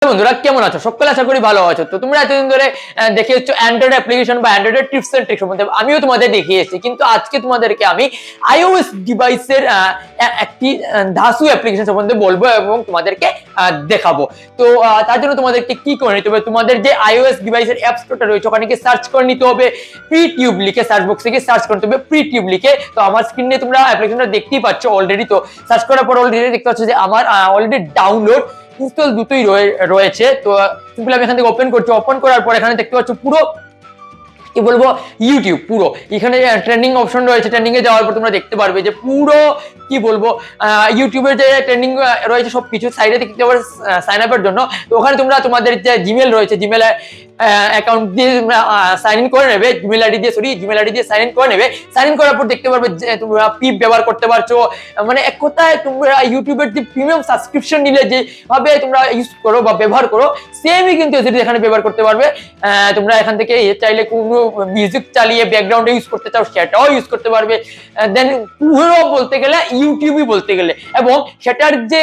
বন্ধুরা কেমন আছো? সকলে আশা করি ভালো আছো। তো তোমরা এতদিন ধরে দেখে হচ্ছে অ্যান্ড্রয়েড অ্যাপ্লিকেশন বা অ্যান্ড্রয়েড টিপস এন্ড ট্রিক্স সম্বন্ধে আমিও তোমাদের দেখিয়েছি, কিন্তু আজকে তোমাদেরকে আমি আইওএস ডিভাইসের একটি ধাসু অ্যাপ্লিকেশন সম্বন্ধে বলবো এবং তোমাদেরকে দেখাবো। তো তার জন্য তোমাদেরকে কি করে নিতে হবে, তোমাদের যে আইওএস ডিভাইসের অ্যাপ স্টোরটা রয়েছে ওখানে গিয়ে সার্চ করে নিতে হবে প্রি টিউব লিখে, সার্চ বক্সে গিয়ে সার্চ করতে হবে প্রি টিউব লিখে। তো আমার স্ক্রিনে তোমরা অ্যাপ্লিকেশনটা দেখতেই পাচ্ছ অলরেডি। তো সার্চ করার পর অলরেডি দেখতে পাচ্ছ যে আমার অলরেডি ডাউনলোড ইনস্টল দুটোই রয়েছে। তো সিম্পলি আমি এখান থেকে ওপেন করছি। ওপেন করার পর এখানে দেখতে পাচ্ছ পুরো কি বলবো ইউটিউব, পুরো এখানে ট্রেন্ডিং অপশন রয়েছে। ট্রেন্ডিং এ যাওয়ার পর তোমরা দেখতে পারবে যে পুরো কি বলবো ইউটিউবের যে ট্রেন্ডিং রয়েছে সবকিছু সাইডে দেখতে পারবে সাইন আপের জন্য। তো ওখানে তোমরা তোমাদের যে জিমেল রয়েছে, জিমেল অ্যাকাউন্ট দিয়ে সাইন ইন করে নেবে, জিমেল আইডি দিয়ে সাইন ইন করে নেবে। সাইন ইন করার পর দেখতে পারবে যে তোমরা পিপ ব্যবহার করতে পারছো। মানে এক কথায় তোমরা ইউটিউবের যে প্রিমিয়াম সাবস্ক্রিপশন নিলে যেভাবে তোমরা ইউজ করো বা ব্যবহার করো সেমই কিন্তু এখানে ব্যবহার করতে পারবে। তোমরা এখান থেকে চাইলে কোনো মিউজিক চালিয়ে ব্যাকগ্রাউন্ডে ইউজ করতে চাও সেটাও ইউজ করতে পারবে। দেন পুরো বলতে গেলে ইউটিউবই বলতে গেলে, এবং সেটার যে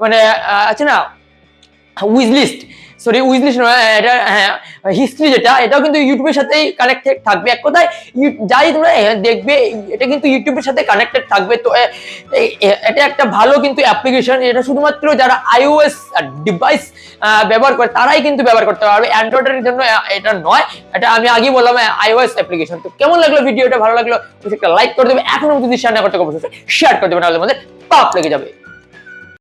মানে আছে না উইজলিস্ট নয়, এটা হিস্ট্রি যেটা, এটাও কিন্তু ইউটিউবের সাথেই কানেক্টেড থাকবে। এক কথায় যাই তোমরা দেখবে এটা কিন্তু ইউটিউবের সাথে কানেক্টেড থাকবে। তো এটা একটা ভালো কিন্তু অ্যাপ্লিকেশন। এটা শুধুমাত্র যারা আইওএস ডিভাইস ব্যবহার করে তারাই কিন্তু ব্যবহার করতে পারবে, অ্যান্ড্রয়েডের জন্য এটা নয়। এটা আমি আগেই বললাম আইওএস অ্যাপ্লিকেশন। তো কেমন লাগলো ভিডিওটা? ভালো লাগলো একটা লাইক করে দেবে, এখনো যদি শেয়ার না করতে অবশ্যই শেয়ার করে দেবে, নাহলে আমাদের পাপ লেগে যাবে।